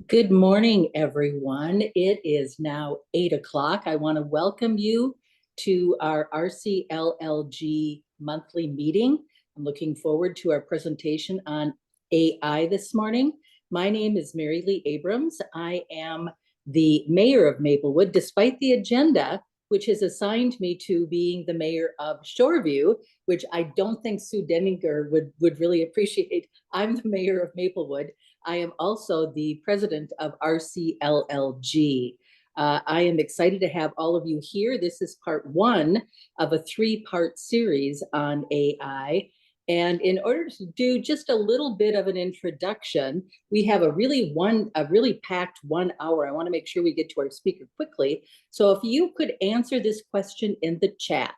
Good morning, everyone. It is now 8 o'clock. I want to welcome you to our RCLLG monthly meeting. I'm looking forward to our presentation on AI this morning. My name is Mary Lee Abrams. I am the mayor of Maplewood, despite the agenda, which has assigned me to being the mayor of Shoreview, which I don't think Sue Denninger would really appreciate. I'm the mayor of Maplewood. I am also the president of RCLLG. I am excited to have all of you here. This is part one of a three-part series on AI. And in order to do just a little bit of an introduction, we have a really packed 1 hour. I want to make sure we get to our speaker quickly. So if you could answer this question in the chat,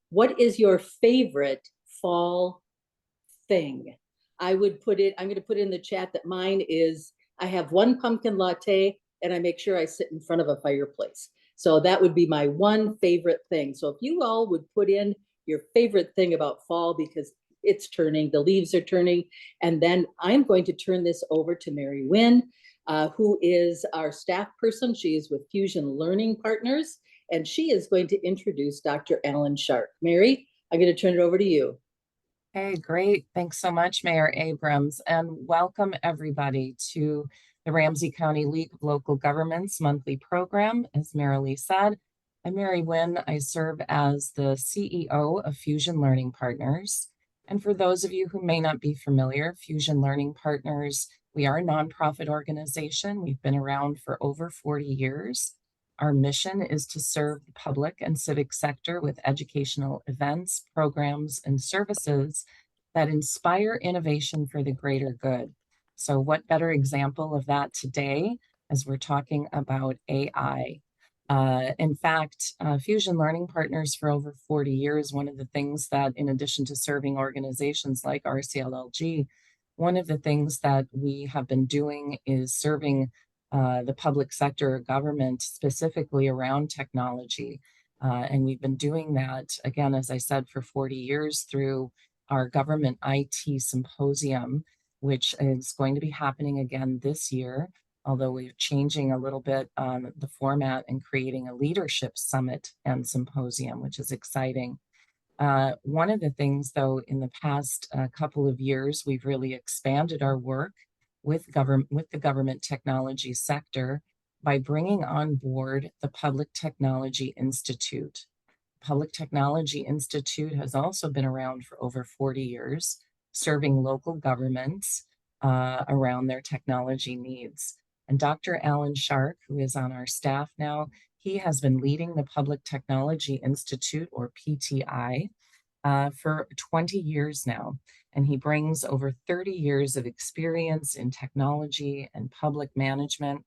what is your favorite fall thing? I'm going to put in the chat that mine is, I have one pumpkin latte and I make sure I sit in front of a fireplace. So that would be my one favorite thing. So if you all would put in your favorite thing about fall, because it's turning, the leaves are turning. And then I'm going to turn this over to Mary Wynn, who is our staff person. She is with Fusion Learning Partners, and she is going to introduce Dr. Alan Shark. Mary, I'm going to turn it over to you. Hey, great. Thanks so much, Mayor Abrams, and welcome everybody to the Ramsey County League of Local Governments monthly program. As Marilee said, I'm Mary Wynn. I serve as the CEO of Fusion Learning Partners. And for those of you who may not be familiar, Fusion Learning Partners, we are a nonprofit organization. We've been around for over 40 years. Our mission is to serve the public and civic sector with educational events, programs, and services that inspire innovation for the greater good. So what better example of that today as we're talking about AI? In fact, Fusion Learning Partners for over 40 years, one of the things that, in addition to serving organizations like RCLLG, one of the things that we have been doing is serving the public sector government specifically around technology. And we've been doing that, again, as I said, for 40 years through our government IT symposium, which is going to be happening again this year, although we're changing a little bit the format and creating a leadership summit and symposium, which is exciting. One of the things, though, in the past couple of years, we've really expanded our work with the government technology sector by bringing on board the Public Technology Institute. Public Technology Institute has also been around for over 40 years, serving local governments around their technology needs. And Dr. Alan Shark, who is on our staff now, he has been leading the Public Technology Institute, or PTI, for 20 years now. And he brings over 30 years of experience in technology and public management.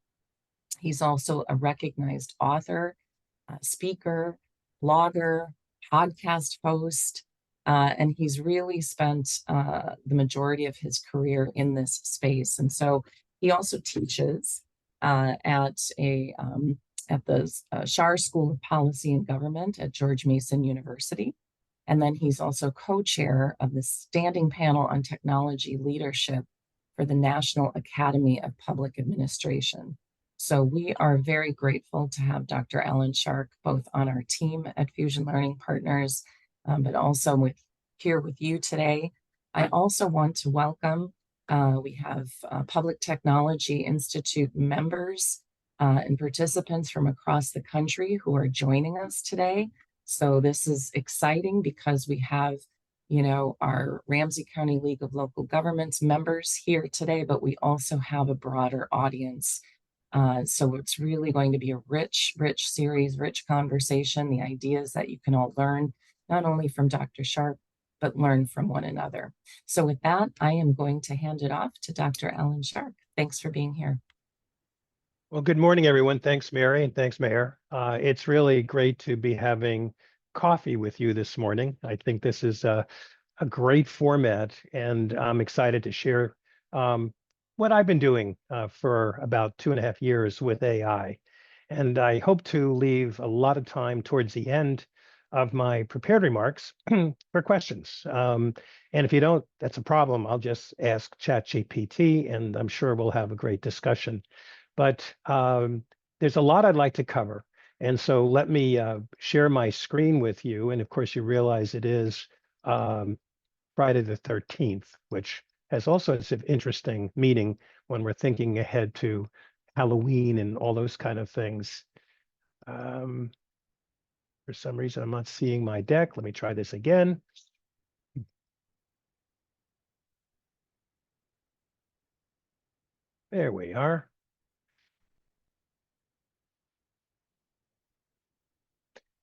He's also a recognized author, speaker, blogger, podcast host, and he's really spent the majority of his career in this space. And so he also teaches at the Schar School of Policy and Government at George Mason University. And then he's also co-chair of the Standing Panel on Technology Leadership for the National Academy of Public Administration. So we are very grateful to have Dr. Alan Shark both on our team at Fusion Learning Partners, but also here with you today. I also want to welcome, we have Public Technology Institute members and participants from across the country who are joining us today. So this is exciting because we have, our Ramsey County League of Local Governments members here today, but we also have a broader audience. So it's really going to be a rich series, rich conversation, the ideas that you can all learn, not only from Dr. Sharp, but learn from one another. So with that, I am going to hand it off to Dr. Alan Shark. Thanks for being here. Well, good morning, everyone. Thanks, Mary, and thanks, Mayor. It's really great to be having coffee with you this morning. I think this is a great format, and I'm excited to share what I've been doing for about 2.5 years with AI. And I hope to leave a lot of time towards the end of my prepared remarks for questions. And if you don't, that's a problem. I'll just ask ChatGPT, and I'm sure we'll have a great discussion. But there's a lot I'd like to cover. And so let me share my screen with you. And of course, you realize it is um, Friday the 13th, which has also its interesting meaning when we're thinking ahead to Halloween and all those kind of things. For some reason, I'm not seeing my deck. Let me try this again. There we are.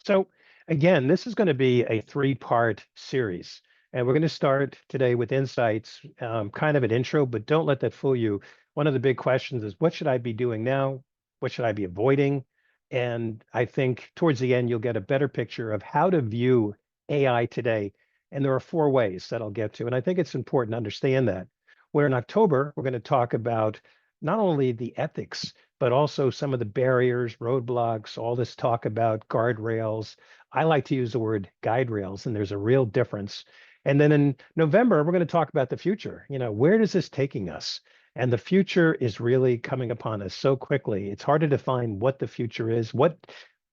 So again, this is going to be a three-part series. And we're going to start today with insights, kind of an intro, but don't let that fool you. One of the big questions is, what should I be doing now? What should I be avoiding? And I think towards the end, you'll get a better picture of how to view AI today. And there are four ways that I'll get to. And I think it's important to understand that. Where in October, we're going to talk about not only the ethics, but also some of the barriers, roadblocks, all this talk about guardrails. I like to use the word guide rails, and there's a real difference. And then in November, we're going to talk about the future. Where does this taking us? And the future is really coming upon us so quickly. It's hard to define what the future is. What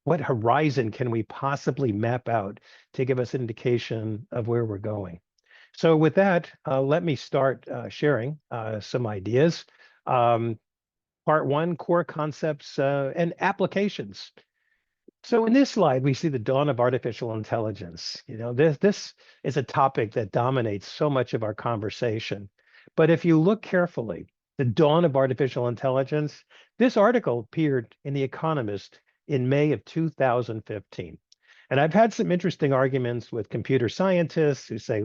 horizon can we possibly map out to give us an indication of where we're going? So with that, let me start sharing some ideas. Part one, core concepts and applications. So in this slide, we see the dawn of artificial intelligence. This is a topic that dominates so much of our conversation. But if you look carefully, the dawn of artificial intelligence, this article appeared in The Economist in May of 2015. And I've had some interesting arguments with computer scientists who say,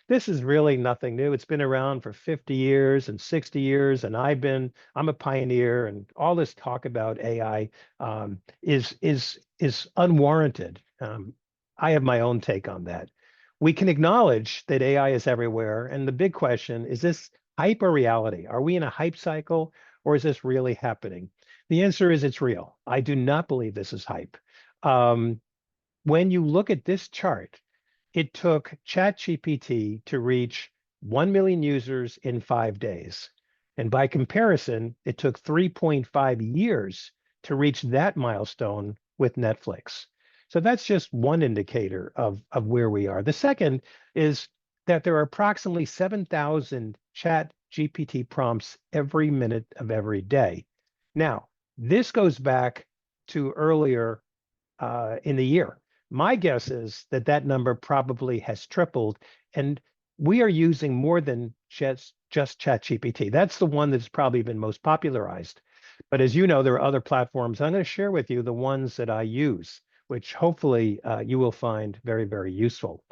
this is really nothing new. It's been around for 50 years and 60 years, and I'm a pioneer, and all this talk about AI is unwarranted. I have my own take on that. We can acknowledge that AI is everywhere, and the big question is this hype or reality? Are we in a hype cycle, or is this really happening? The answer is it's real. I do not believe this is hype. When you look at this chart, it took ChatGPT to reach 1 million users in 5 days. And by comparison, it took 3.5 years to reach that milestone with Netflix. So that's just one indicator of where we are. The second is that there are approximately 7,000 ChatGPT prompts every minute of every day. Now, this goes back to earlier in the year. My guess is that that number probably has tripled, and we are using more than just ChatGPT. That's the one that's probably been most popularized. But as you know, there are other platforms. I'm going to share with you the ones that I use, which hopefully you will find very, very useful.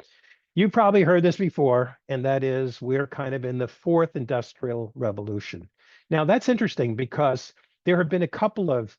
You've probably heard this before, and that is we're kind of in the fourth industrial revolution. Now, that's interesting because there have been a couple of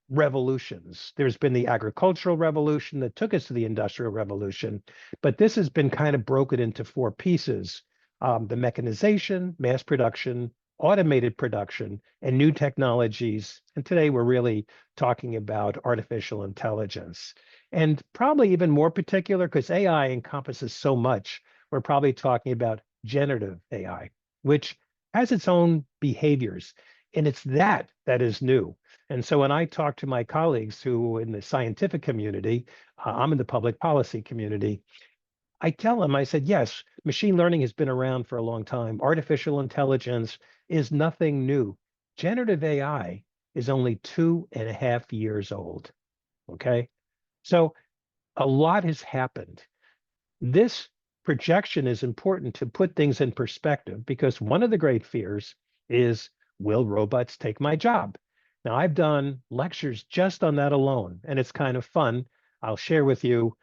revolutions. There's been the agricultural revolution that took us to the industrial revolution, but this has been kind of broken into four pieces. The mechanization, mass production, automated production, and new technologies. And today we're really talking about artificial intelligence. And probably even more particular, because AI encompasses so much, we're probably talking about generative AI, which has its own behaviors. And it's that is new. And so when I talk to my colleagues who in the scientific community, I'm in the public policy community, I tell them, I said, yes, machine learning has been around for a long time. Artificial intelligence is nothing new. Generative AI is only 2.5 years old. Okay. So a lot has happened. This projection is important to put things in perspective because one of the great fears is, will robots take my job? Now, I've done lectures just on that alone, and it's kind of fun. I'll share with you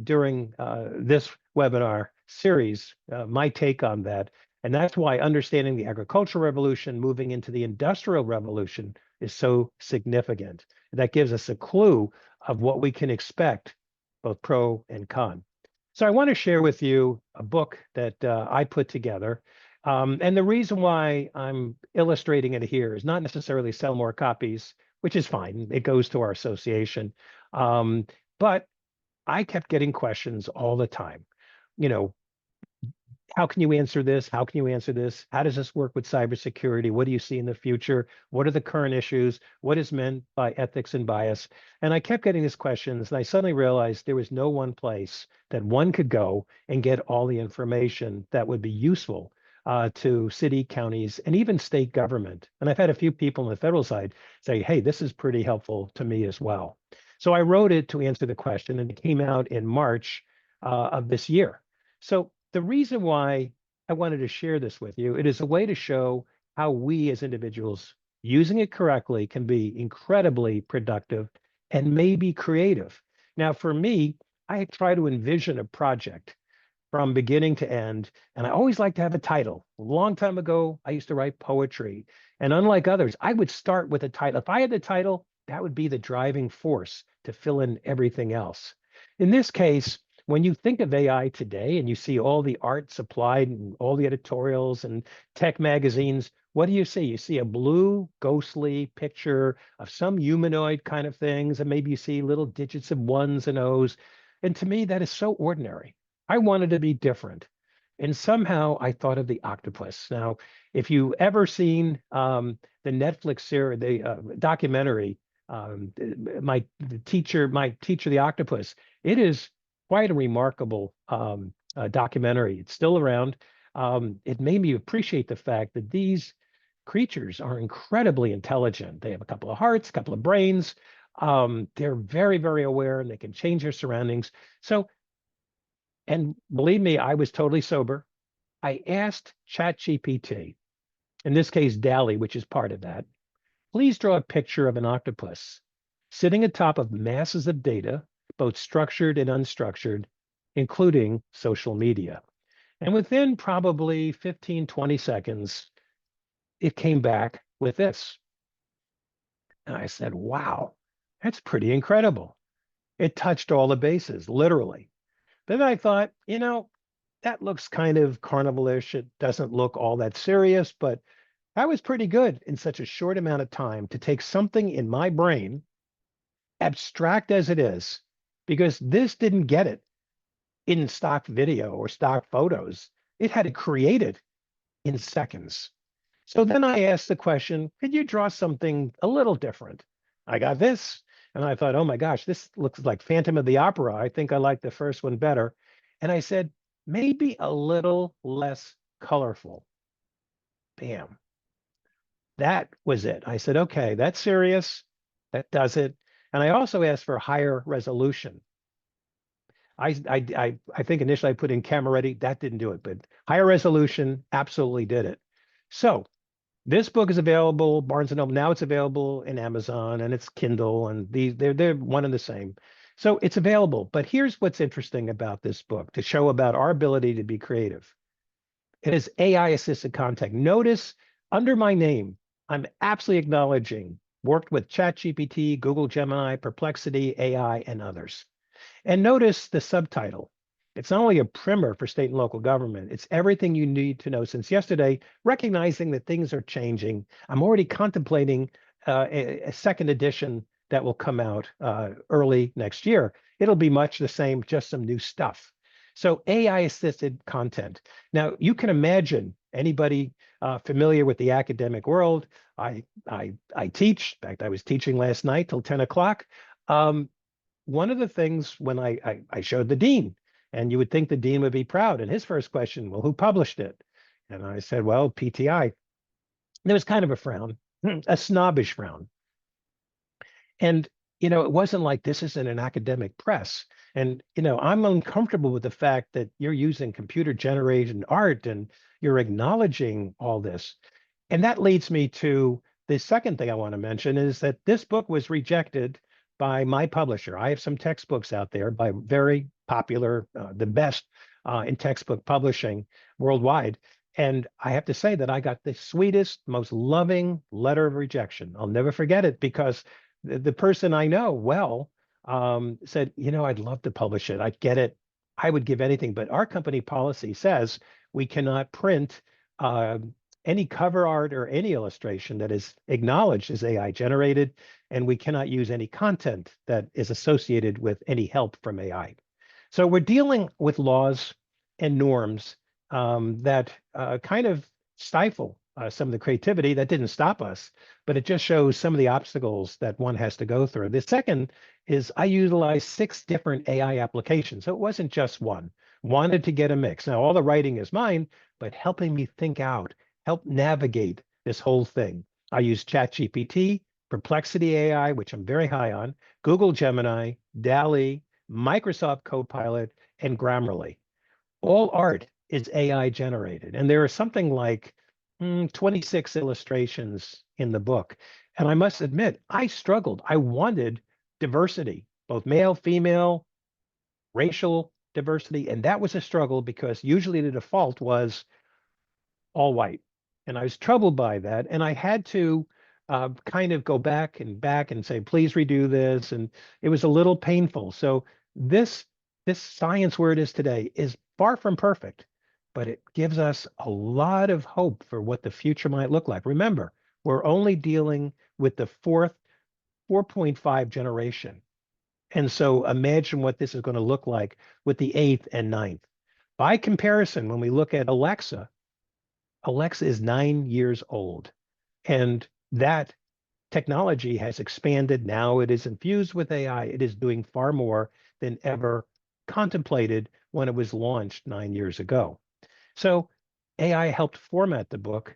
during this webinar series my take on that. And that's why understanding the agricultural revolution, moving into the industrial revolution is so significant. That gives us a clue of what we can expect, both pro and con. So I want to share with you a book that I put together. And the reason why I'm illustrating it here is not necessarily sell more copies, which is fine. It goes to our association. But I kept getting questions all the time. You know, how can you answer this? How can you answer this? How does this work with cybersecurity? What do you see in the future? What are the current issues? What is meant by ethics and bias? And I kept getting these questions, and I suddenly realized there was no one place that one could go and get all the information that would be useful to city, counties, and even state government. And I've had a few people on the federal side say, hey, this is pretty helpful to me as well. So I wrote it to answer the question, and it came out in March of this year. So the reason why I wanted to share this with you, it is a way to show how we as individuals using it correctly can be incredibly productive and maybe creative. Now, for me, I try to envision a project from beginning to end. And I always like to have a title. A long time ago, I used to write poetry. And unlike others, I would start with a title. If I had the title, that would be the driving force to fill in everything else. In this case, when you think of AI today and you see all the art supplied and all the editorials and tech magazines, what do you see? You see a blue, ghostly picture of some humanoid kind of things, and maybe you see little digits of ones and O's. And to me, that is so ordinary. I wanted to be different. And somehow I thought of the octopus. Now, if you ever seen the Netflix series, the documentary, my teacher, the octopus, it is quite a remarkable documentary. It's still around. It made me appreciate the fact that these creatures are incredibly intelligent. They have a couple of hearts, a couple of brains. They're very, very aware, and they can change their surroundings. So, and believe me, I was totally sober. I asked ChatGPT, in this case, DALL-E, which is part of that, please draw a picture of an octopus sitting atop of masses of data, both structured and unstructured, including social media. And within probably 15, 20 seconds, it came back with this. And I said, wow, that's pretty incredible. It touched all the bases, literally. Then I thought, that looks kind of carnivalish. It doesn't look all that serious, but that was pretty good in such a short amount of time to take something in my brain, abstract as it is, because this didn't get it in stock video or stock photos. It had to create it in seconds. So then I asked the question, could you draw something a little different? I got this, and I thought, oh my gosh, this looks like Phantom of the Opera. I think I like the first one better. And I said, maybe a little less colorful. Bam. That was it. I said, okay, that's serious. That does it. And I also asked for higher resolution. I think initially I put in camera ready. That didn't do it, but higher resolution absolutely did it. So this book is available, Barnes & Noble. Now it's available in Amazon, and it's Kindle, and they're one and the same. So it's available. But here's what's interesting about this book to show about our ability to be creative. It is AI-assisted content. Notice under my name, I'm absolutely acknowledging worked with ChatGPT, Google Gemini, Perplexity, AI, and others. And notice the subtitle. It's not only a primer for state and local government, it's everything you need to know since yesterday, recognizing that things are changing. I'm already contemplating a second edition that will come out early next year. It'll be much the same, just some new stuff. So AI-assisted content. Now, you can imagine anybody familiar with the academic world. I teach. In fact, I was teaching last night till 10 o'clock. One of the things when I showed the dean, and you would think the dean would be proud. And his first question, well, who published it? And I said, well, PTI. There was kind of a frown, a snobbish frown. And, it wasn't like this isn't an academic press. And, I'm uncomfortable with the fact that you're using computer generated art and you're acknowledging all this. And that leads me to the second thing I want to mention is that this book was rejected by my publisher. I have some textbooks out there by very popular, the best in textbook publishing worldwide. And I have to say that I got the sweetest, most loving letter of rejection. I'll never forget it because the person I know well said, I'd love to publish it. I get it. I would give anything. But our company policy says we cannot print any cover art or any illustration that is acknowledged as AI generated, and we cannot use any content that is associated with any help from AI. So we're dealing with laws and norms that kind of stifle some of the creativity. That didn't stop us, but it just shows some of the obstacles that one has to go through. The second is I utilized 6 different AI applications. So it wasn't just one. Wanted to get a mix. Now, all the writing is mine, but helping me think out, help navigate this whole thing. I use ChatGPT, Perplexity AI, which I'm very high on, Google Gemini, DALL-E, Microsoft Copilot, and Grammarly. All art is AI generated. And there are something like 26 illustrations in the book. And I must admit, I struggled. I wanted diversity, both male, female, racial diversity. And that was a struggle because usually the default was all white. And I was troubled by that. And I had to kind of go back and say, please redo this. And it was a little painful. So this science where it is today is far from perfect, but it gives us a lot of hope for what the future might look like. Remember, we're only dealing with the 4.5 generation. And so imagine what this is going to look like with the 8th and 9th. By comparison, when we look at Alexa, Alexa is 9 years old, and that technology has expanded. Now it is infused with AI. It is doing far more than ever contemplated when it was launched 9 years ago. So AI helped format the book.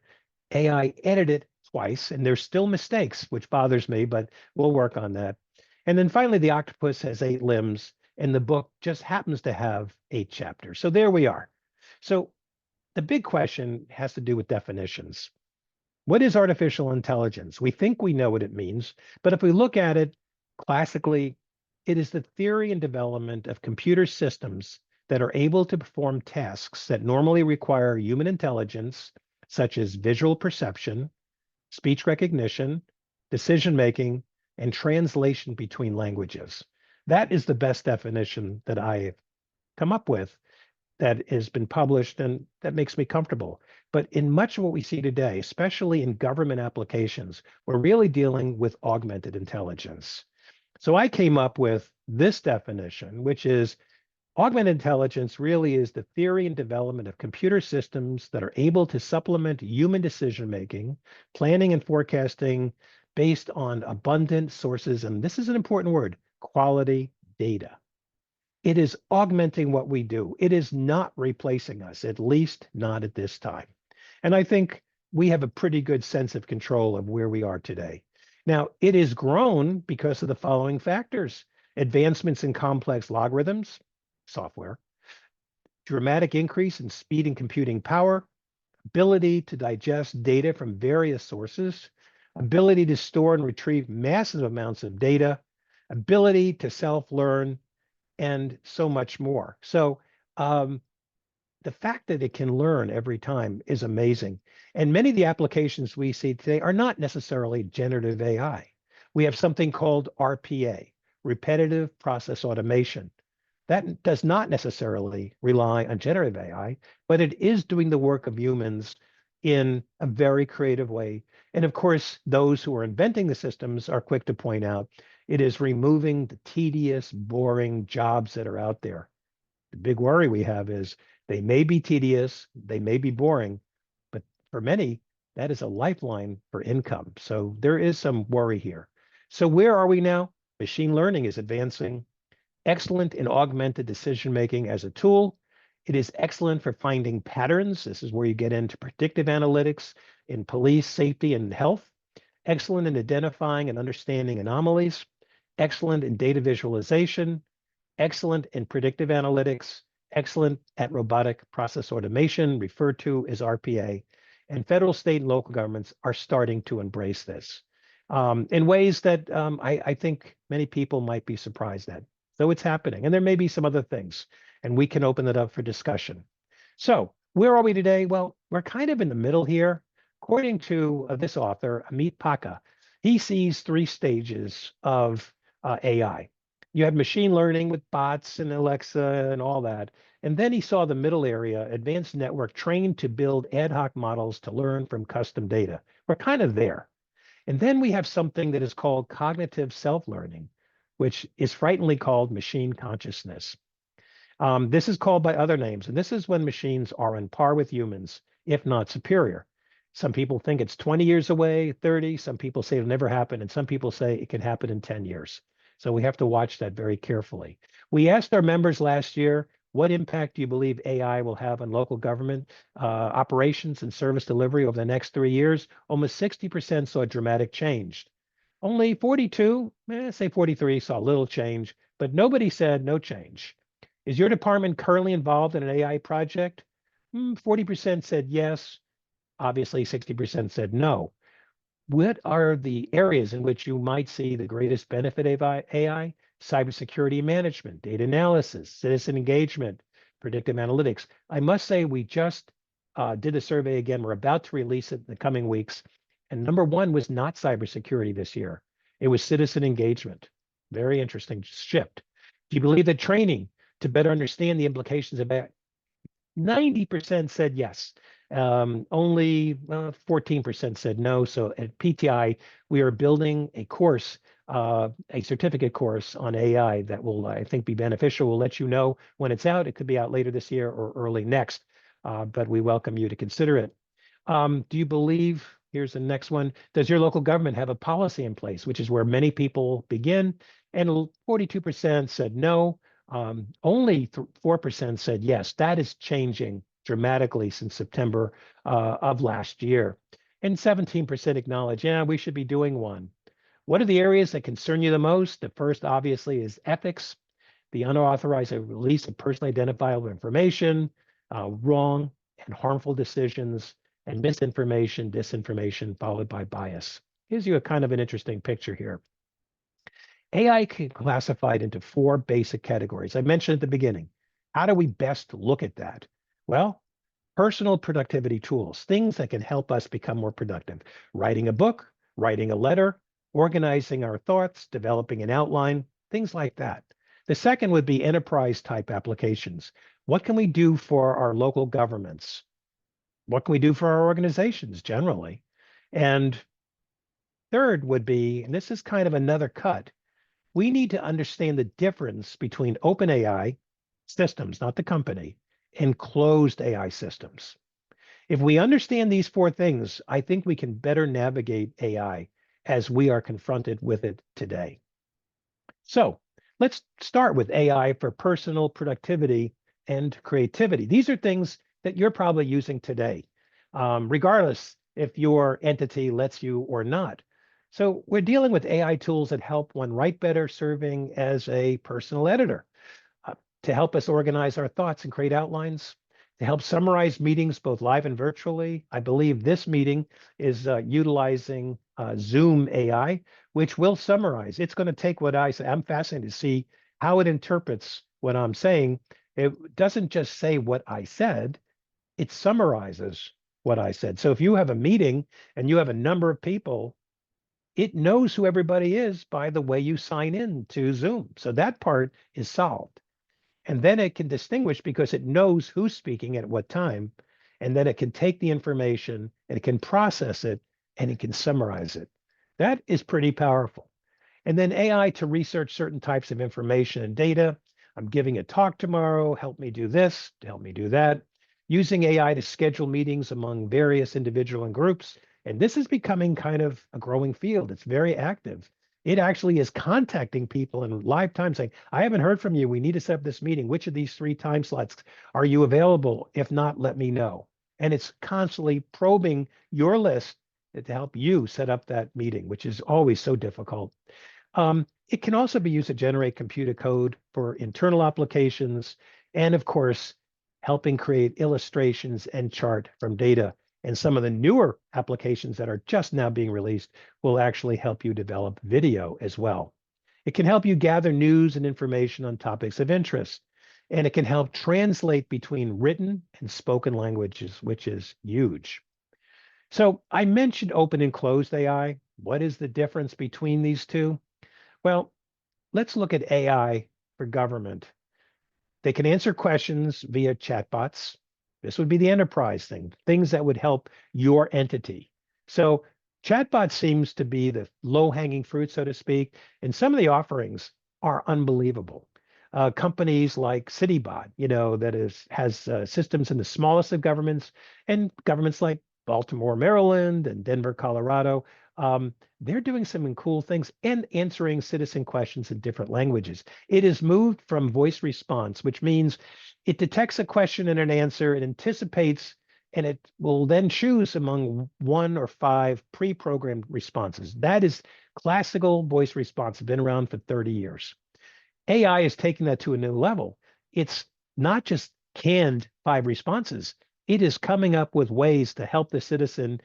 AI edited twice, and there's still mistakes, which bothers me, but we'll work on that. And then finally, the octopus has 8 limbs, and the book just happens to have 8 chapters. So there we are. So the big question has to do with definitions. What is artificial intelligence? We think we know what it means, but if we look at it classically, it is the theory and development of computer systems that are able to perform tasks that normally require human intelligence, such as visual perception, speech recognition, decision making, and translation between languages. That is the best definition that I have come up with that has been published, and that makes me comfortable. But in much of what we see today, especially in government applications, we're really dealing with augmented intelligence. So I came up with this definition, which is augmented intelligence really is the theory and development of computer systems that are able to supplement human decision making, planning, and forecasting based on abundant sources. And this is an important word, quality data. It is augmenting what we do. It is not replacing us, at least not at this time. And I think we have a pretty good sense of control of where we are today. Now, it is grown because of the following factors: advancements in complex logarithms, software, dramatic increase in speed and computing power, ability to digest data from various sources, ability to store and retrieve massive amounts of data, ability to self-learn, and so much more. So the fact that it can learn every time is amazing. And many of the applications we see today are not necessarily generative AI. We have something called RPA, repetitive process automation. That does not necessarily rely on generative AI, but it is doing the work of humans in a very creative way. And of course, those who are inventing the systems are quick to point out it is removing the tedious, boring jobs that are out there. The big worry we have is they may be tedious, they may be boring, but for many, that is a lifeline for income. So there is some worry here. So where are we now? Machine learning is advancing, excellent in augmented decision-making as a tool. It is excellent for finding patterns. This is where you get into predictive analytics in police, safety, and health. Excellent in identifying and understanding anomalies. Excellent in data visualization, excellent in predictive analytics, excellent at robotic process automation, referred to as RPA. And federal, state, and local governments are starting to embrace this in ways that I think many people might be surprised at. So it's happening. And there may be some other things, and we can open it up for discussion. So where are we today? Well, we're kind of in the middle here. According to this author, Amit Paka, he sees 3 stages of AI. You had machine learning with bots and Alexa and all that. And then he saw the middle area, advanced network trained to build ad hoc models to learn from custom data. We're kind of there. And then we have something that is called cognitive self-learning, which is frighteningly called machine consciousness. This is called by other names, and this is when machines are on par with humans, if not superior. Some people think it's 20 years away, 30. Some people say it'll never happen, and some people say it can happen in 10 years. So we have to watch that very carefully. We asked our members last year, what impact do you believe AI will have on local government operations and service delivery over the next 3 years? Almost 60% saw a dramatic change. Only 42, say 43, saw little change, but nobody said no change. Is your department currently involved in an AI project? 40% said yes. Obviously, 60% said no. What are the areas in which you might see the greatest benefit of AI? Cybersecurity management, data analysis, citizen engagement, predictive analytics. I must say, we just did a survey again. We're about to release it in the coming weeks. And number one was not cybersecurity this year. It was citizen engagement. Very interesting shift. Do you believe that training to better understand the implications of AI? 90% said yes. Only 14% said no. So at PTI, we are building a course, a certificate course on AI that will, I think, be beneficial. We'll let you know when it's out. It could be out later this year or early next, but we welcome you to consider it. Do you believe, here's the next one, does your local government have a policy in place, which is where many people begin? And 42% said no. Only 4% said yes. That is changing dramatically since September of last year. And 17% acknowledge, yeah, we should be doing one. What are the areas that concern you the most? The first, obviously, is ethics, the unauthorized release of personally identifiable information, wrong and harmful decisions, and misinformation, disinformation, followed by bias. Gives you a kind of an interesting picture here. AI can be classified into 4 basic categories. I mentioned at the beginning. How do we best look at that? Well, personal productivity tools, things that can help us become more productive. Writing a book, writing a letter, organizing our thoughts, developing an outline, things like that. The second would be enterprise type applications. What can we do for our local governments? What can we do for our organizations generally? And third would be, and this is kind of another cut, we need to understand the difference between open AI systems, not the company, and closed AI systems. If we understand these 4 things, I think we can better navigate AI as we are confronted with it today. So let's start with AI for personal productivity and creativity. These are things that you're probably using today, regardless if your entity lets you or not. So we're dealing with AI tools that help one write better, serving as a personal editor, to help us organize our thoughts and create outlines, to help summarize meetings both live and virtually. I believe this meeting is utilizing Zoom AI, which will summarize. It's going to take what I say. I'm fascinated to see how it interprets what I'm saying. It doesn't just say what I said, it summarizes what I said. So if you have a meeting and you have a number of people, it knows who everybody is by the way you sign in to Zoom. So that part is solved. And then it can distinguish because it knows who's speaking at what time. And then it can take the information and it can process it and it can summarize it. That is pretty powerful. And then AI to research certain types of information and data. I'm giving a talk tomorrow. Help me do this, help me do that. Using AI to schedule meetings among various individual and groups. And this is becoming kind of a growing field. It's very active. It actually is contacting people in live time saying, I haven't heard from you. We need to set up this meeting. Which of these 3 time slots are you available? If not, let me know. And it's constantly probing your list to help you set up that meeting, which is always so difficult. It can also be used to generate computer code for internal applications. And of course, helping create illustrations and chart from data. And some of the newer applications that are just now being released will actually help you develop video as well. It can help you gather news and information on topics of interest. And it can help translate between written and spoken languages, which is huge. So I mentioned open and closed AI. What is the difference between these two? Well, let's look at AI for government. They can answer questions via chatbots. This would be the enterprise thing, things that would help your entity. So chatbot seems to be the low-hanging fruit, so to speak, and some of the offerings are unbelievable. companies like Citybot, that has systems in the smallest of governments and governments like Baltimore, Maryland, and Denver, Colorado. They're doing some cool things and answering citizen questions in different languages. It has moved from voice response, which means it detects a question and an answer, it anticipates, and it will then choose among 1 or 5 pre-programmed responses. That is classical voice response, been around for 30 years. AI is taking that to a new level. It's not just canned 5 responses. It is coming up with ways to help the citizen,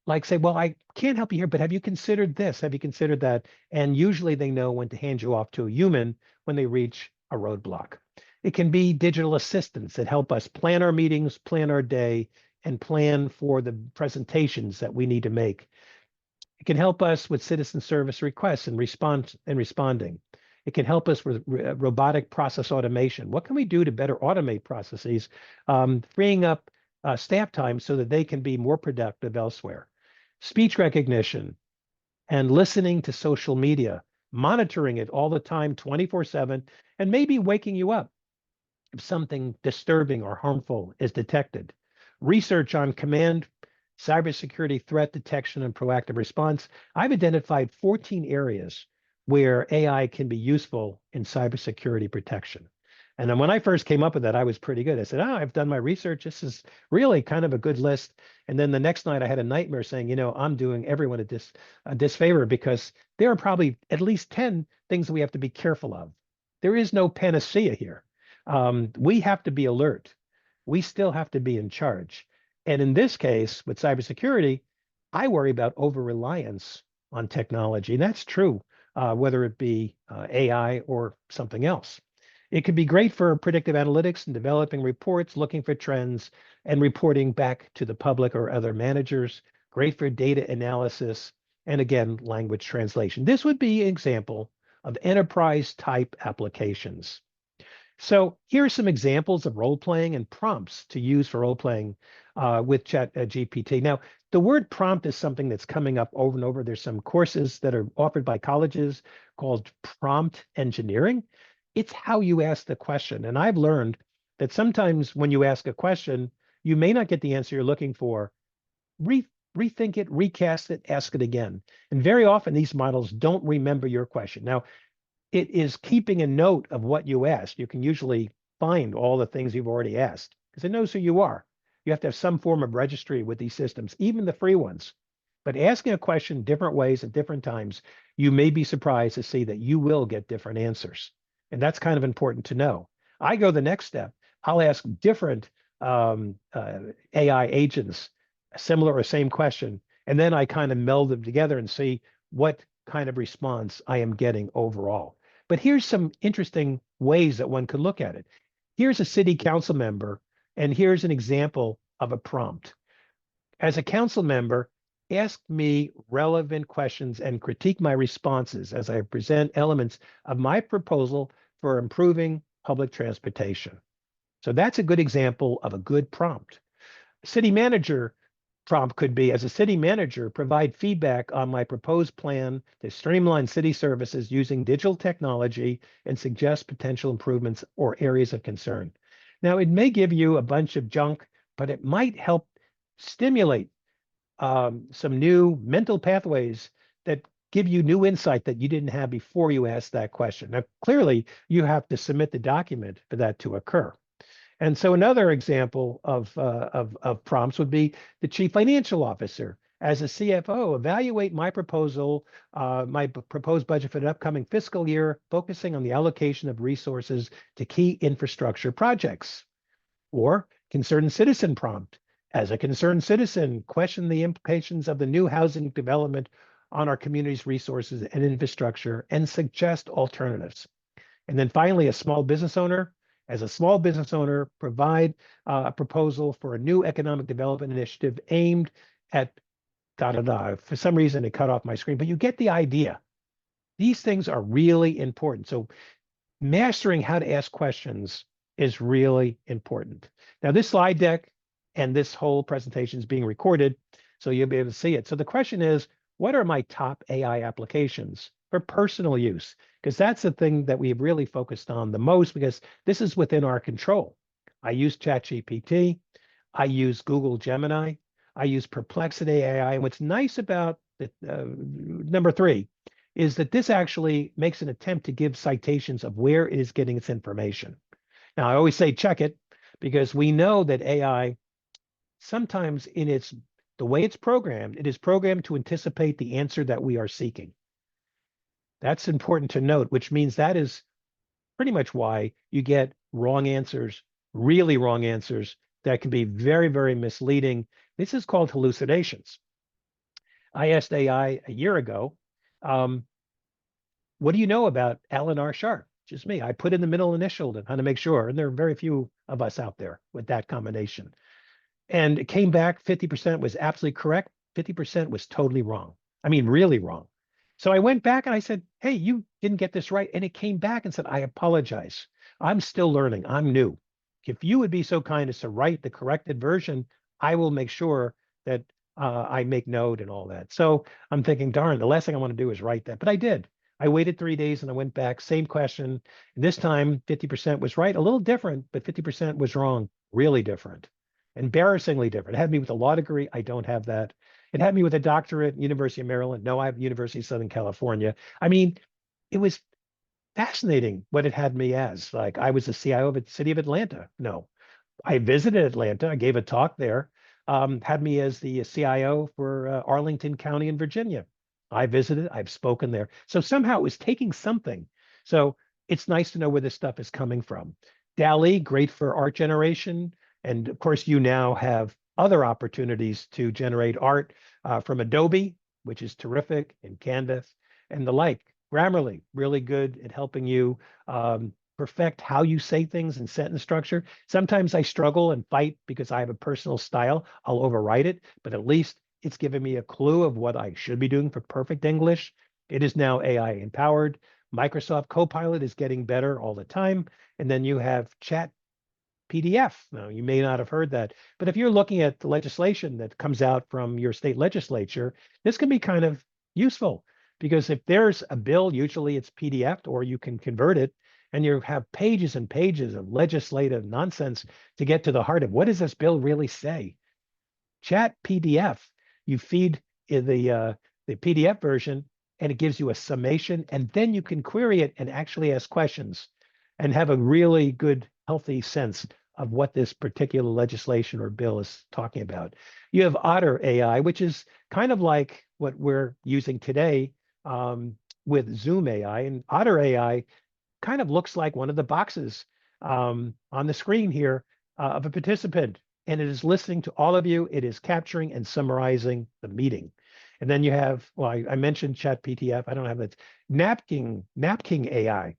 like say, well, I can't help you here, but have you considered this? Have you considered that? And usually they know when to hand you off to a human when they reach a roadblock. It can be digital assistants that help us plan our meetings, plan our day, and plan for the presentations that we need to make. It can help us with citizen service requests and responding. It can help us with robotic process automation. What can we do to better automate processes, freeing up staff time so that they can be more productive elsewhere? Speech recognition and listening to social media, monitoring it all the time, 24/7, and maybe waking you up if something disturbing or harmful is detected. Research on command cybersecurity threat detection and proactive response. I've identified 14 areas where AI can be useful in cybersecurity protection. And then when I first came up with that, I was pretty good. I said, I've done my research. This is really kind of a good list. And then the next night I had a nightmare saying, I'm doing everyone a disfavor because there are probably at least 10 things that we have to be careful of. There is no panacea here. We have to be alert. We still have to be in charge. And in this case, with cybersecurity, I worry about over-reliance on technology. And that's true, whether it be AI or something else. It could be great for predictive analytics and developing reports, looking for trends, and reporting back to the public or other managers. Great for data analysis, and again, language translation. This would be an example of enterprise-type applications. So here are some examples of role-playing and prompts to use for role-playing with ChatGPT. Now, the word prompt is something that's coming up over and over. There's some courses that are offered by colleges called prompt engineering. It's how you ask the question. And I've learned that sometimes when you ask a question, you may not get the answer you're looking for. Rethink it, recast it, ask it again. And very often these models don't remember your question. Now, it is keeping a note of what you asked. You can usually find all the things you've already asked because it knows who you are. You have to have some form of registry with these systems, even the free ones. But asking a question different ways at different times, you may be surprised to see that you will get different answers. And that's kind of important to know. I go the next step. I'll ask different AI agents a similar or same question, and then I kind of meld them together and see what kind of response I am getting overall. But here's some interesting ways that one could look at it. Here's a city council member, and here's an example of a prompt. As a council member, ask me relevant questions and critique my responses as I present elements of my proposal for improving public transportation. So that's a good example of a good prompt. City manager prompt could be, as a city manager, provide feedback on my proposed plan to streamline city services using digital technology and suggest potential improvements or areas of concern. Now, it may give you a bunch of junk, but it might help stimulate some new mental pathways that give you new insight that you didn't have before you asked that question. Now, clearly, you have to submit the document for that to occur. And so another example of prompts would be the chief financial officer. As a CFO, evaluate my proposal, my proposed budget for the upcoming fiscal year, focusing on the allocation of resources to key infrastructure projects. Or concerned citizen prompt. As a concerned citizen, question the implications of the new housing development on our community's resources and infrastructure and suggest alternatives. And then finally, a small business owner. As a small business owner, provide a proposal for a new economic development initiative aimed at da-da-da. For some reason, it cut off my screen, but you get the idea. These things are really important. So mastering how to ask questions is really important. Now, this slide deck and this whole presentation is being recorded, so you'll be able to see it. So the question is, what are my top AI applications? for personal use, because that's the thing that we've really focused on the most, because this is within our control. I use ChatGPT. I use Google Gemini. I use Perplexity AI. And what's nice about the, number three is that this actually makes an attempt to give citations of where it is getting its information. Now, I always say check it, because we know that AI sometimes the way it's programmed, it is programmed to anticipate the answer that we are seeking. That's important to note, which means that is pretty much why you get wrong answers, really wrong answers that can be very, very misleading. This is called hallucinations. I asked AI a year ago, what do you know about Alan R. Sharp? Just me. I put in the middle initial to kind of make sure. And there are very few of us out there with that combination. And it came back 50% was absolutely correct. 50% was totally wrong. I mean, really wrong. So I went back and I said, hey, you didn't get this right. And it came back and said, I apologize. I'm still learning. I'm new. If you would be so kind as to write the corrected version, I will make sure that I make note and all that. So I'm thinking, darn, the last thing I want to do is write that. But I did. I waited 3 days and I went back, same question. And this time, 50% was right, a little different, but 50% was wrong, really different. Embarrassingly different. It had me with a law degree. I don't have that. It had me with a doctorate at University of Maryland. No, I have University of Southern California. I mean, it was fascinating what it had me as. Like I was the CIO of the city of Atlanta. No, I visited Atlanta. I gave a talk there. Had me as the CIO for Arlington County in Virginia. I visited. I've spoken there. So somehow it was taking something. So it's nice to know where this stuff is coming from. DALL-E, great for art generation. And of course, you now have other opportunities to generate art from Adobe, which is terrific, and Canvas and the like. Grammarly, really good at helping you perfect how you say things and sentence structure. Sometimes I struggle and fight because I have a personal style. I'll overwrite it, but at least it's given me a clue of what I should be doing for perfect English. It is now AI empowered. Microsoft Copilot is getting better all the time. And then you have Chat PDF. Now, you may not have heard that, but if you're looking at the legislation that comes out from your state legislature, this can be kind of useful, because if there's a bill, usually it's PDF or you can convert it, and you have pages and pages of legislative nonsense to get to the heart of what does this bill really say. Chat PDF, you feed the PDF version and it gives you a summation, and then you can query it and actually ask questions and have a really good, healthy sense of what this particular legislation or bill is talking about. You have Otter AI, which is kind of like what we're using today with Zoom AI. And Otter AI kind of looks like one of the boxes on the screen here of a participant. And it is listening to all of you. It is capturing and summarizing the meeting. And then you have, well, I mentioned Chat PTF. I don't have that. Napkin AI.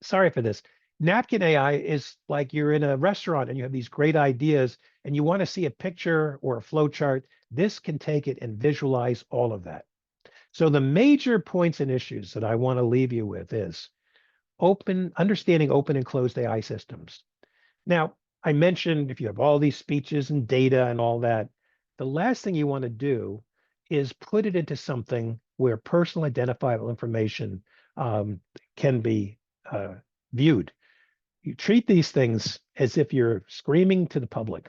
Sorry for this. Napkin AI is like you're in a restaurant and you have these great ideas and you want to see a picture or a flow chart. This can take it and visualize all of that. So the major points and issues that I want to leave you with is understanding open and closed AI systems. Now, I mentioned if you have all these speeches and data and all that, the last thing you want to do is put it into something where personal identifiable information can be viewed. You treat these things as if you're screaming to the public.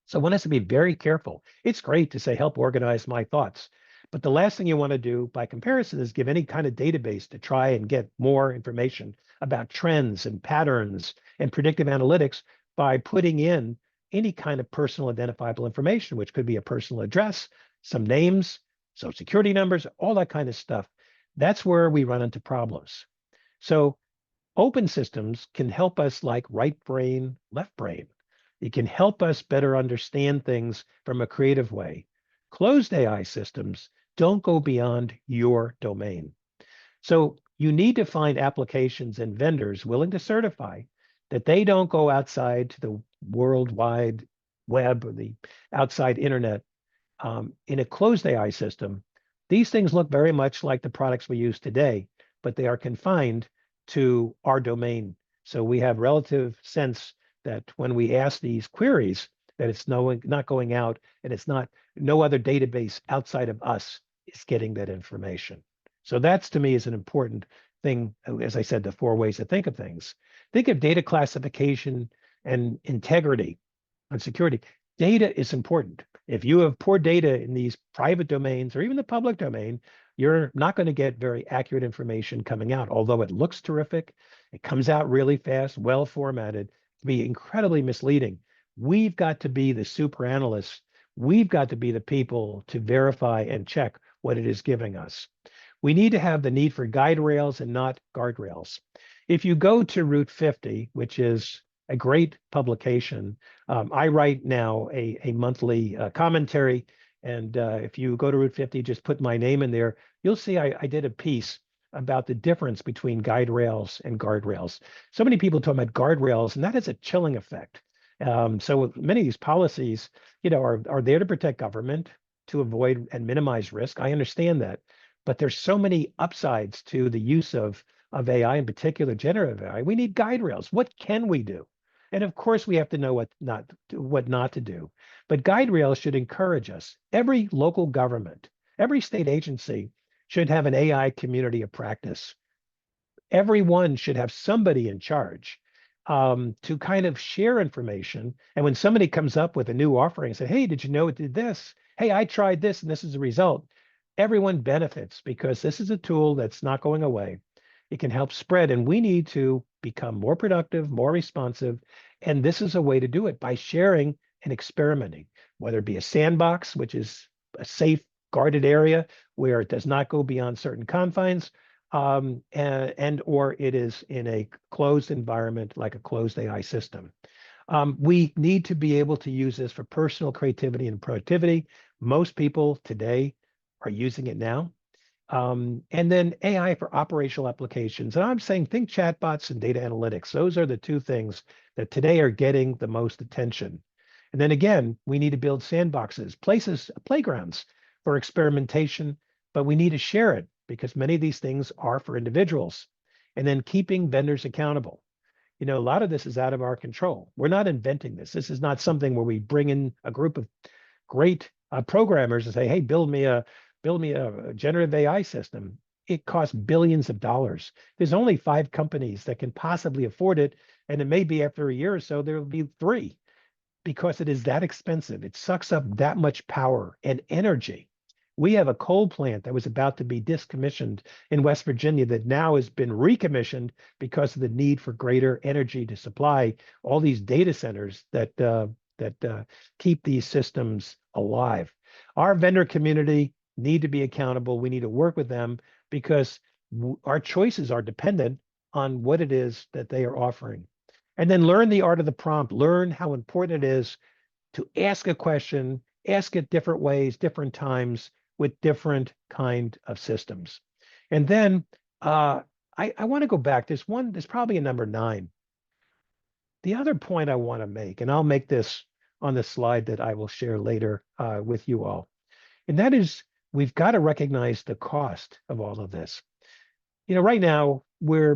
So one has to be very careful. It's great to say, help organize my thoughts. But the last thing you want to do by comparison is give any kind of database to try and get more information about trends and patterns and predictive analytics by putting in any kind of personal identifiable information, which could be a personal address, some names, social security numbers, all that kind of stuff. That's where we run into problems. So open systems can help us like right brain, left brain. It can help us better understand things from a creative way. Closed AI systems don't go beyond your domain. So you need to find applications and vendors willing to certify that they don't go outside to the worldwide web or the outside internet. In a closed AI system, these things look very much like the products we use today, but they are confined to our domain. So we have relative sense that when we ask these queries, that it's not going out and it's not, no other database outside of us is getting that information. So that's to me is an important thing. As I said, the four ways to think of things. Think of data classification and integrity and security. Data is important. If you have poor data in these private domains or even the public domain, you're not going to get very accurate information coming out. Although it looks terrific, it comes out really fast, well formatted, it can be incredibly misleading. We've got to be the super analysts. We've got to be the people to verify and check what it is giving us. We need to have the need for guide rails and not guardrails. If you go to Route 50, which is a great publication, I write now a monthly commentary. And if you go to Route 50, just put my name in there, you'll see I did a piece about the difference between guide rails and guardrails. So many people talk about guardrails, and that has a chilling effect. So many of these policies, are there to protect government, to avoid and minimize risk. I understand that, but there's so many upsides to the use of AI, in particular generative AI. We need guide rails. What can we do? And of course, we have to know what not to do. But guide rails should encourage us. Every local government, every state agency should have an AI community of practice. Everyone should have somebody in charge to kind of share information. And when somebody comes up with a new offering and say, hey, did you know it did this? Hey, I tried this and this is the result. Everyone benefits because this is a tool that's not going away. It can help spread, and we need to become more productive, more responsive. And this is a way to do it by sharing and experimenting, whether it be a sandbox, which is a safe, guarded area where it does not go beyond certain confines, and or it is in a closed environment like a closed AI system. We need to be able to use this for personal creativity and productivity. Most people today are using it now. And then AI for operational applications. And I'm saying think chatbots and data analytics. Those are the two things that today are getting the most attention. And then again, we need to build sandboxes, places, playgrounds for experimentation, but we need to share it because many of these things are for individuals. And then keeping vendors accountable. A lot of this is out of our control. We're not inventing this. This is not something where we bring in a group of great programmers and say, hey, build me a generative AI system. It costs billions of dollars. There's only 5 companies that can possibly afford it. And it may be after a year or so, there will be 3 because it is that expensive. It sucks up that much power and energy. We have a coal plant that was about to be discommissioned in West Virginia that now has been recommissioned because of the need for greater energy to supply all these data centers that keep these systems alive. Our vendor community need to be accountable. We need to work with them because our choices are dependent on what it is that they are offering. And then learn the art of the prompt, learn how important it is to ask a question, ask it different ways, different times with different kind of systems. And then I want to go back. There's probably a number 9. The other point I want to make, and I'll make this on the slide that I will share later with you all, and that is we've got to recognize the cost of all of this. Right now we're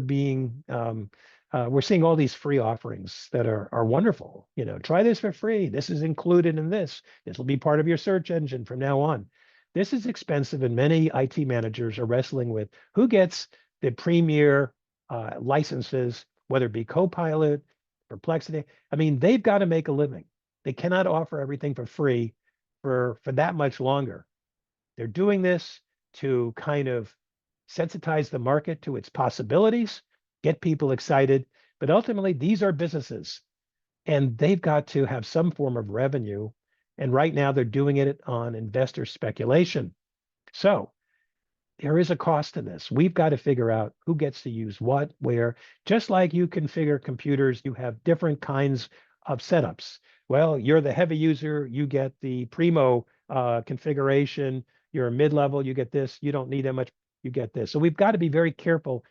seeing all these free offerings that are wonderful. Try this for free. This is included in this. This will be part of your search engine from now on. This is expensive, and many IT managers are wrestling with who gets the premier licenses, whether it be Copilot, Perplexity. I mean, they've got to make a living. They cannot offer everything for free for that much longer. They're doing this to kind of sensitize the market to its possibilities, get people excited. But ultimately, these are businesses, and they've got to have some form of revenue. And right now, they're doing it on investor speculation. So there is a cost to this. We've got to figure out who gets to use what, where. Just like you configure computers, you have different kinds of setups. Well, you're the heavy user, you get the primo configuration. You're a mid-level, you get this. You don't need that much, you get this. So we've got to be very careful.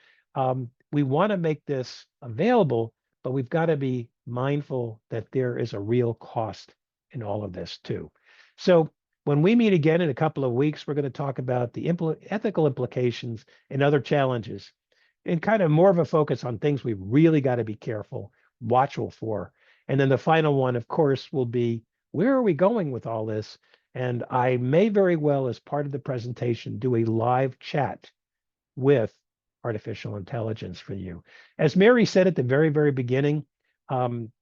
We want to make this available, but we've got to be mindful that there is a real cost in all of this too. So when we meet again in a couple of weeks, we're going to talk about the ethical implications and other challenges, and kind of more of a focus on things we've really got to be careful, watchful for. And then the final one, of course, will be where are we going with all this? And I may very well, as part of the presentation, do a live chat with artificial intelligence for you. As Mary said at the very, very beginning,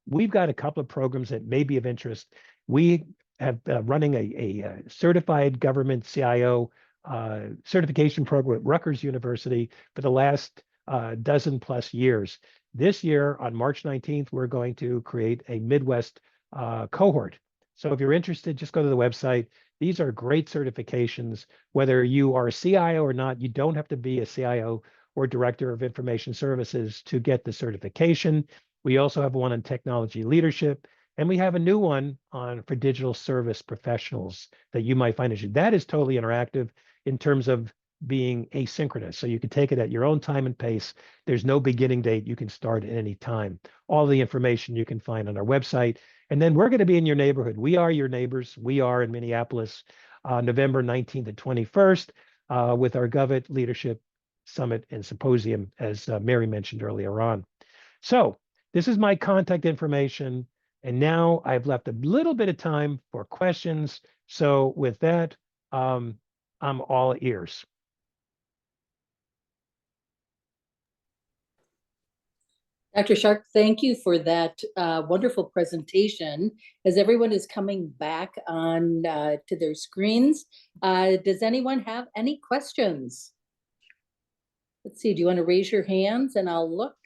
we've got a couple of programs that may be of interest. We have running a certified government CIO certification program at Rutgers University for the last dozen plus years. This year, on March 19th, we're going to create a Midwest cohort. So if you're interested, just go to the website. These are great certifications. Whether you are a CIO or not, you don't have to be a CIO or Director of Information Services to get the certification. We also have one on technology leadership, and we have a new one on for digital service professionals that you might find interesting. That is totally interactive in terms of being asynchronous. So you can take it at your own time and pace. There's no beginning date. You can start at any time. All the information you can find on our website. And then we're going to be in your neighborhood. We are your neighbors. We are in Minneapolis, November 19th and 21st with our Govit Leadership Summit and Symposium, as Mary mentioned earlier on. So this is my contact information. And now I've left a little bit of time for questions. So with that, I'm all ears. Dr. Sharp, thank you for that wonderful presentation. As everyone is coming back on to their screens, does anyone have any questions? Let's see, do you want to raise your hands and I'll look?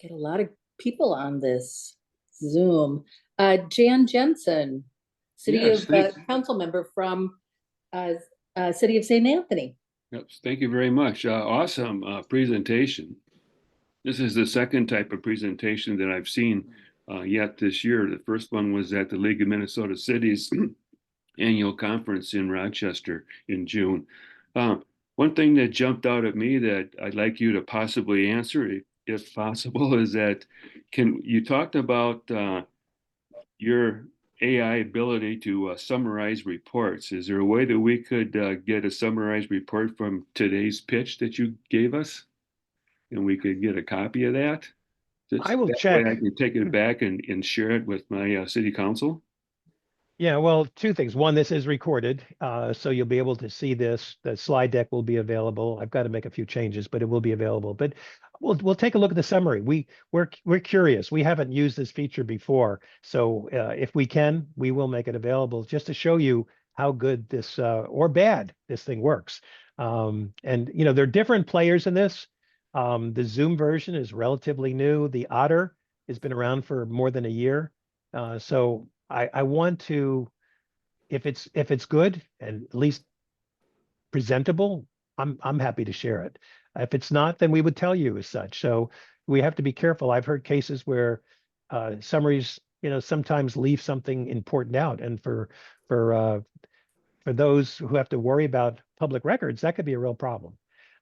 Get a lot of people on this Zoom. Jan Jensen, Yes, council member from City of St. Anthony. Yep, thank you very much. Awesome presentation. This is the second type of presentation that I've seen yet this year. The first one was at the League of Minnesota Cities annual conference in Rochester in June. One thing that jumped out at me that I'd like you to possibly answer, if possible, is that you talked about your AI ability to summarize reports. Is there a way that we could get a summarized report from today's pitch that you gave us? And we could get a copy of that? I will that check. Way I can take it back and share it with my city council? Yeah, well, two things. One, this is recorded, so you'll be able to see this. The slide deck will be available. I've got to make a few changes, but it will be available. But we'll take a look at the summary. We're curious. We haven't used this feature before, so if we can, we will make it available just to show you how good this or bad this thing works. And you know, there are different players in this. The Zoom version is relatively new. The Otter has been around for more than a year, so. I want to, if it's good and at least presentable, I'm happy to share it. If it's not, then we would tell you as such. So we have to be careful. I've heard cases where summaries, you know, sometimes leave something important out, and for those who have to worry about public records, that could be a real problem.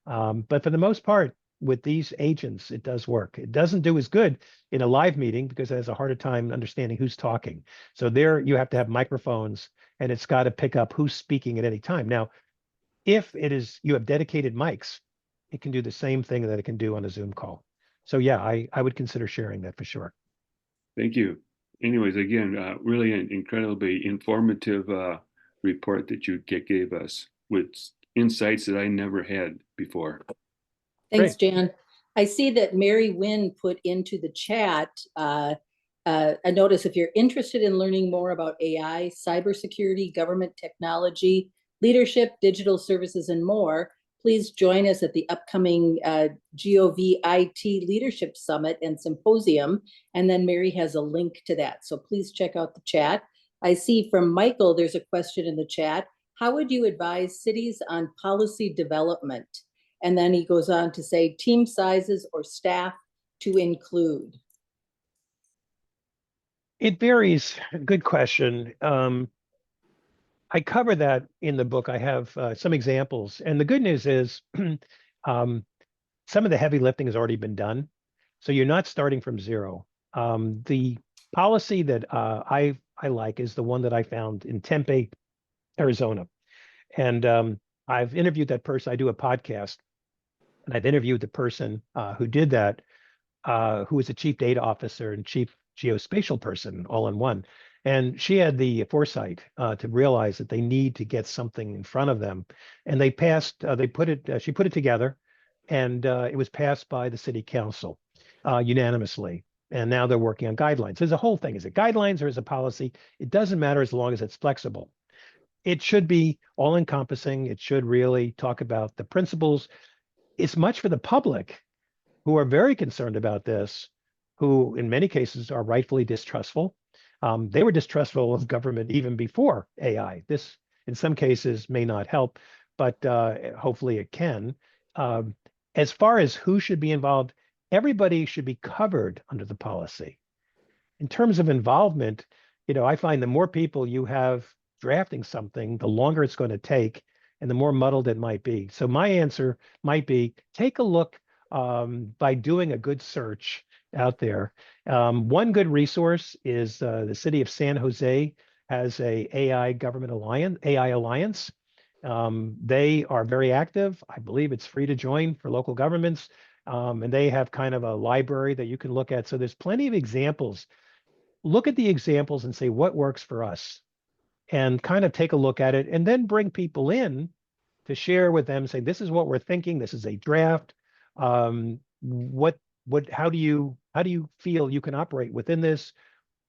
But for the most part, with these agents, it does work. It doesn't do as good in a live meeting because it has a harder time understanding who's talking. So there you have to have microphones and it's got to pick up who's speaking at any time. Now, if you have dedicated mics, it can do the same thing that it can do on a Zoom call. So yeah, I would consider sharing that for sure. Thank you. Anyways, again, really an incredibly informative report that you gave us with insights that I never had before. Thanks, Jan. I see that Mary Wynn put into the chat a notice: if you're interested in learning more about AI, cybersecurity, government technology, leadership, digital services, and more, please join us at the upcoming GOVIT Leadership Summit and Symposium. And then Mary has a link to that. So please check out the chat. I see from Michael, there's a question in the chat. How would you advise cities on policy development? And then he goes on to say team sizes or staff to include. It varies. Good question. I cover that in the book. I have some examples. And the good news is some of the heavy lifting has already been done. So you're not starting from zero. The policy that I like is the one that I found in Tempe, Arizona. And I've interviewed that person. I do a podcast. And I've interviewed the person who did that, who was a chief data officer and chief geospatial person all in one. And she had the foresight to realize that they need to get something in front of them. And they passed, she put it together, and it was passed by the city council unanimously. And now they're working on guidelines. There's a whole thing. Is it guidelines or is it policy? It doesn't matter as long as it's flexible. It should be all encompassing. It should really talk about the principles. It's much for the public who are very concerned about this, who in many cases are rightfully distrustful. They were distrustful of government even before AI. This, in some cases, may not help, but hopefully it can. As far as who should be involved, everybody should be covered under the policy. In terms of involvement, I find the more people you have drafting something, the longer it's going to take and the more muddled it might be. So my answer might be take a look by doing a good search out there. One good resource is the city of San Jose has a AI government alliance, AI alliance. They are very active. I believe it's free to join for local governments. And they have kind of a library that you can look at. So there's plenty of examples. Look at the examples and say what works for us and kind of take a look at it and then bring people in to share with them, say, this is what we're thinking. This is a draft. How do you feel you can operate within this?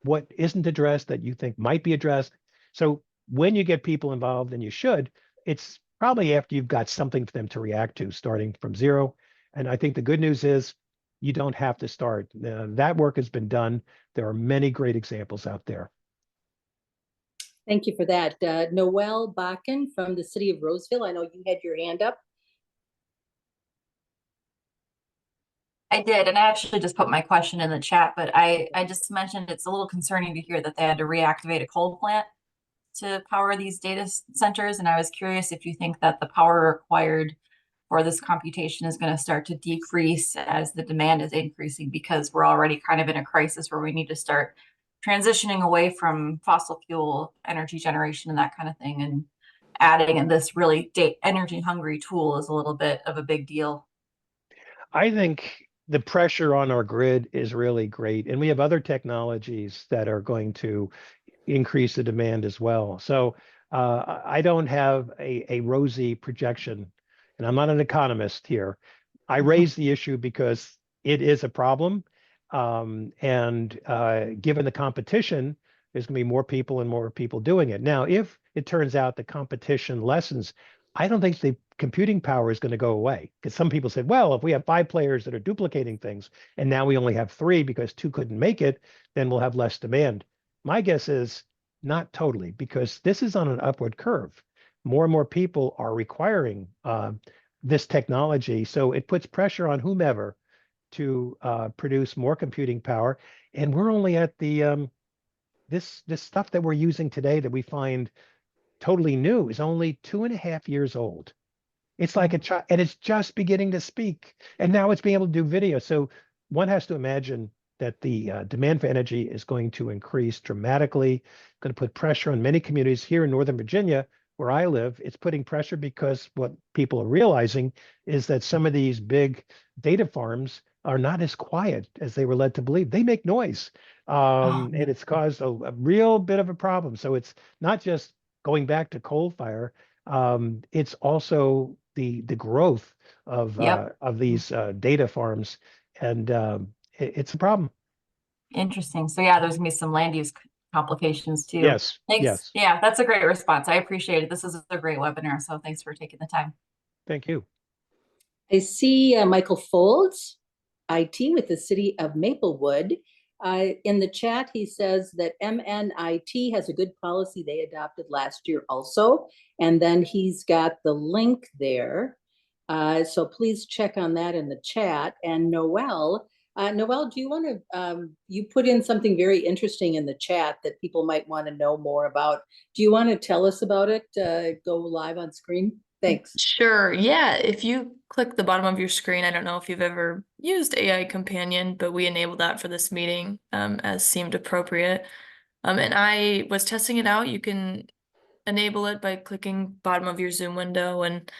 What isn't addressed that you think might be addressed? So when you get people involved, and you should, it's probably after you've got something for them to react to, starting from zero. And I think the good news is you don't have to start. That work has been done. There are many great examples out there. Thank you for that. Noelle Bakken from the city of Roseville. I know you had your hand up. I did, and I actually just put my question in the chat, but I just mentioned it's a little concerning to hear that they had to reactivate a coal plant to power these data centers. And I was curious if you think that the power required for this computation is going to start to decrease as the demand is increasing, because we're already kind of in a crisis where we need to start transitioning away from fossil fuel energy generation and that kind of thing. And adding in this really energy hungry tool is a little bit of a big deal. I think the pressure on our grid is really great. And we have other technologies that are going to increase the demand as well. So I don't have a rosy projection, and I'm not an economist here. I raise the issue because it is a problem. And given the competition, there's going to be more people and more people doing it. Now, if it turns out the competition lessens, I don't think the computing power is going to go away, because some people said, well, if we have 5 players that are duplicating things and now we only have 3 because 2 couldn't make it, then we'll have less demand. My guess is not totally, because this is on an upward curve. More and more people are requiring this technology. So it puts pressure on whomever to produce more computing power. And we're only at the, this stuff that we're using today that we find totally new is only 2.5 years old. It's like a child, and it's just beginning to speak. And now it's being able to do video. So one has to imagine that the demand for energy is going to increase dramatically, going to put pressure on many communities here in Northern Virginia, where I live. It's putting pressure because what people are realizing is that some of these big data farms are not as quiet as they were led to believe. They make noise, and it's caused a real bit of a problem. So it's not just going back to coal fire. It's also the growth of these data farms, and it's a problem. Interesting. So yeah, there's gonna be some land use complications too. Yes. Thanks. Yes. Yeah, that's a great response. I appreciate it. This is a great webinar. So thanks for taking the time. Thank you. I see Michael Folds, IT with the city of Maplewood. In the chat, he says that MNIT has a good policy they adopted last year also. And then he's got the link there. So please check on that in the chat. And Noelle, do you want to, you put in something very interesting in the chat that people might want to know more about. Do you want to tell us about it? Go live on screen? Thanks. Sure. Yeah. If you click the bottom of your screen, I don't know if you've ever used AI Companion, but we enabled that for this meeting as seemed appropriate. And I was testing it out. You can enable it by clicking bottom of your Zoom window and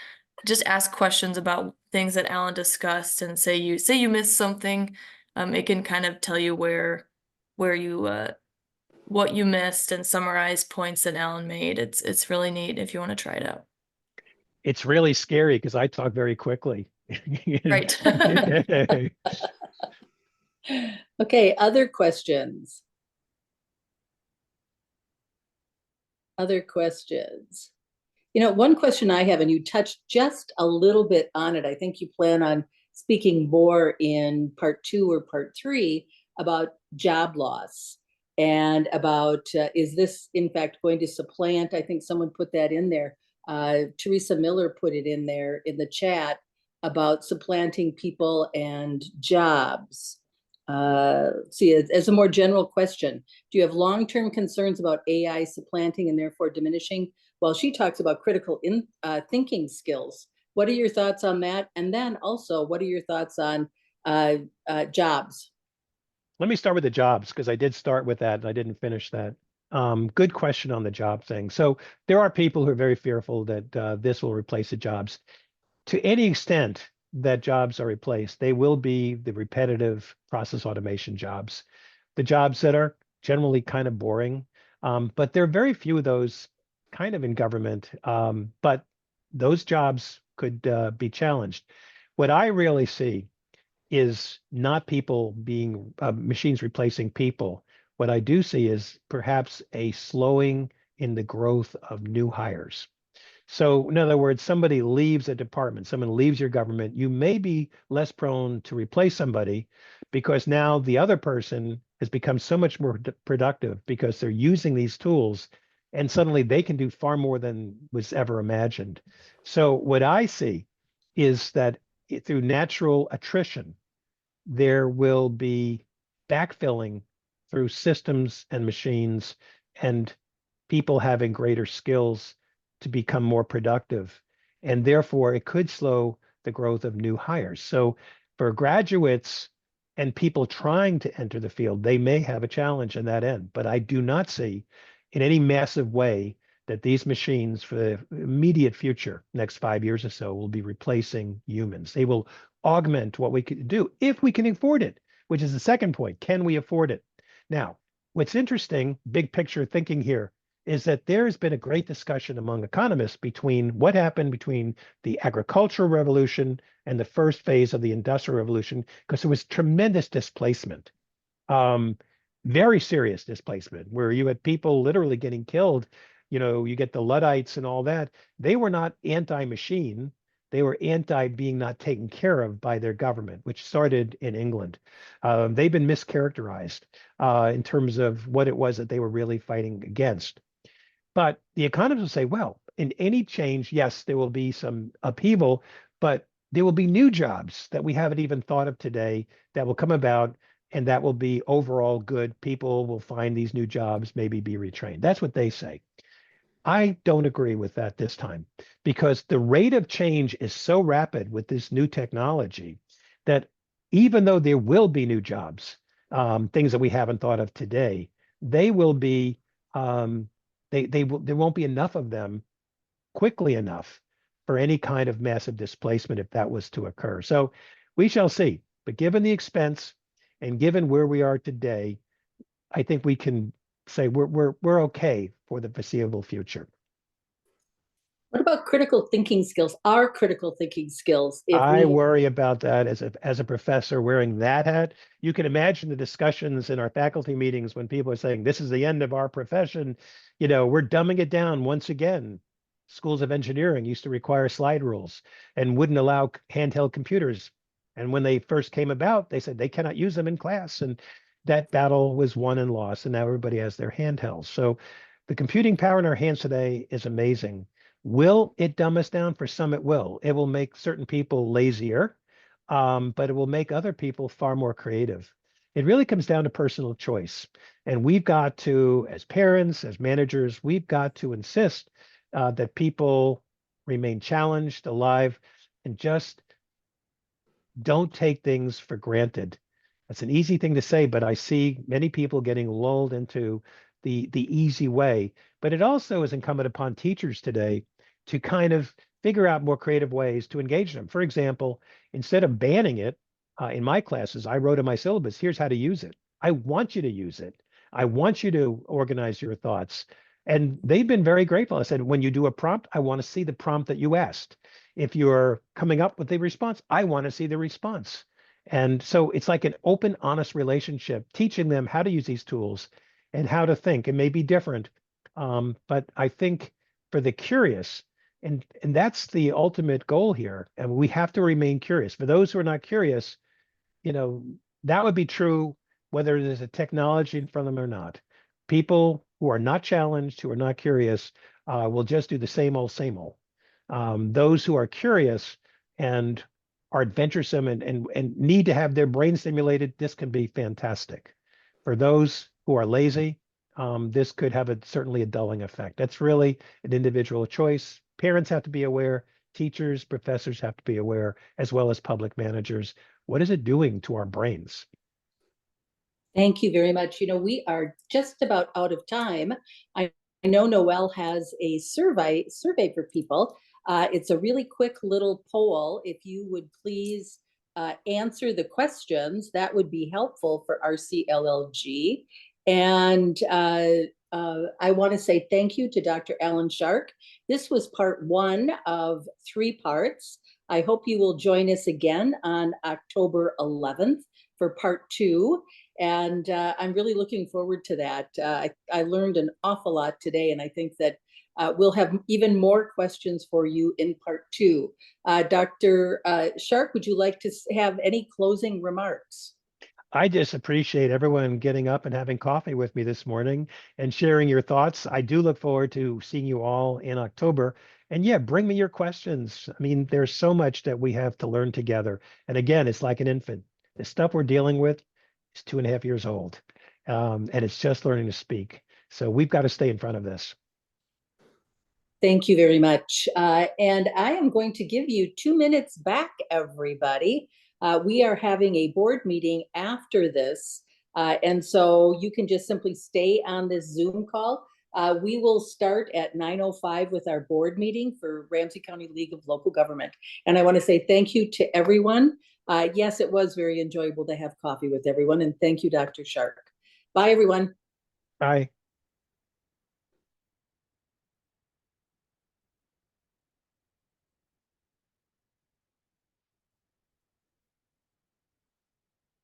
just ask questions about things that Alan discussed, and say you missed something. It can kind of tell you where you what you missed and summarize points that Alan made. It's really neat if you want to try it out. It's really scary because I talk very quickly. Right. Okay, other questions? Other questions? One question I have, and you touched just a little bit on it. I think you plan on speaking more in part 2 or part 3 about job loss and about is this in fact going to supplant? I think someone put that in there. Teresa Miller put it in there in the chat about supplanting people and jobs. See, as a more general question, do you have long-term concerns about AI supplanting and therefore diminishing? Well, she talks about critical thinking skills. What are your thoughts on that? And then also, what are your thoughts on jobs? Let me start with the jobs because I did start with that and I didn't finish that. Good question on the job thing. So there are people who are very fearful that this will replace the jobs. To any extent that jobs are replaced, they will be the repetitive process automation jobs, the jobs that are generally kind of boring. But there are very few of those kind of in government. But those jobs could be challenged. What I really see is not people being machines replacing people. What I do see is perhaps a slowing in the growth of new hires. So in other words, somebody leaves a department, someone leaves your government, you may be less prone to replace somebody because now the other person has become so much more productive because they're using these tools and suddenly they can do far more than was ever imagined. So what I see is that through natural attrition, there will be backfilling through systems and machines and people having greater skills to become more productive. And therefore, it could slow the growth of new hires. So for graduates and people trying to enter the field, they may have a challenge in that end. But I do not see in any massive way that these machines for the immediate future, next 5 years or so, will be replacing humans. They will augment what we can do if we can afford it, which is the second point. Can we afford it? Now, what's interesting, big picture thinking here, is that there has been a great discussion among economists between what happened between the agricultural revolution and the first phase of the industrial revolution, because there was tremendous displacement, very serious displacement, where you had people literally getting killed. You get the Luddites and all that. They were not anti-machine. They were anti being not taken care of by their government, which started in England. They've been mischaracterized in terms of what it was that they were really fighting against. But the economists will say, well, in any change, yes, there will be some upheaval, but there will be new jobs that we haven't even thought of today that will come about, and that will be overall good. People will find these new jobs, maybe be retrained. That's what they say. I don't agree with that this time because the rate of change is so rapid with this new technology that even though there will be new jobs, things that we haven't thought of today, they will be there won't be enough of them quickly enough for any kind of massive displacement if that was to occur. So we shall see. But given the expense and given where we are today, I think we can say we're okay for the foreseeable future. What about critical thinking skills? Our critical thinking skills. I worry about that as a professor wearing that hat. You can imagine the discussions in our faculty meetings when people are saying, this is the end of our profession. We're dumbing it down once again. Schools of engineering used to require slide rules and wouldn't allow handheld computers. And when they first came about, they said they cannot use them in class. And that battle was won and lost. And now everybody has their handhelds. So the computing power in our hands today is amazing. Will it dumb us down? For some, it will. It will make certain people lazier, but it will make other people far more creative. It really comes down to personal choice. And we've got to, as parents, as managers, we've got to insist that people remain challenged, alive, and just don't take things for granted. That's an easy thing to say, but I see many people getting lulled into the easy way. But it also is incumbent upon teachers today to kind of figure out more creative ways to engage them. For example, instead of banning it in my classes, I wrote in my syllabus, here's how to use it. I want you to use it. I want you to organize your thoughts. And they've been very grateful. I said, when you do a prompt, I want to see the prompt that you asked. If you're coming up with a response, I want to see the response. And so it's like an open, honest relationship, teaching them how to use these tools and how to think. It may be different, but I think for the curious, and that's the ultimate goal here. And we have to remain curious. For those who are not curious, you know, that would be true whether there's a technology in front of them or not. People who are not challenged, who are not curious, will just do the same old, same old. Those who are curious and are adventuresome and need to have their brain stimulated, this can be fantastic. For those who are lazy, this could have certainly a dulling effect. That's really an individual choice. Parents have to be aware, teachers, professors have to be aware, as well as public managers. What is it doing to our brains? Thank you very much. You know, we are just about out of time. I know Noelle has a survey for people. It's a really quick little poll. If you would please answer the questions, that would be helpful for RCLLG. And I want to say thank you to Dr. Alan Shark. This was part 1 of 3 parts. I hope you will join us again on October 11th for part 2. And I'm really looking forward to that. I learned an awful lot today, and I think that we'll have even more questions for you in part 2. Dr. Shark, would you like to have any closing remarks? I just appreciate everyone getting up and having coffee with me this morning and sharing your thoughts. I do look forward to seeing you all in October. And yeah, bring me your questions. I mean, there's so much that we have to learn together. And again, it's like an infant. The stuff we're dealing with is 2.5 years old, and it's just learning to speak. So we've got to stay in front of this. Thank you very much. And I am going to give you 2 minutes back, everybody. We are having a board meeting after this. And so you can just simply stay on this Zoom call. We will start at 9:05 with our board meeting for Ramsey County League of Local Government. And I want to say thank you to everyone. Yes, it was very enjoyable to have coffee with everyone. And thank you, Dr. Shark. Bye, everyone. Bye.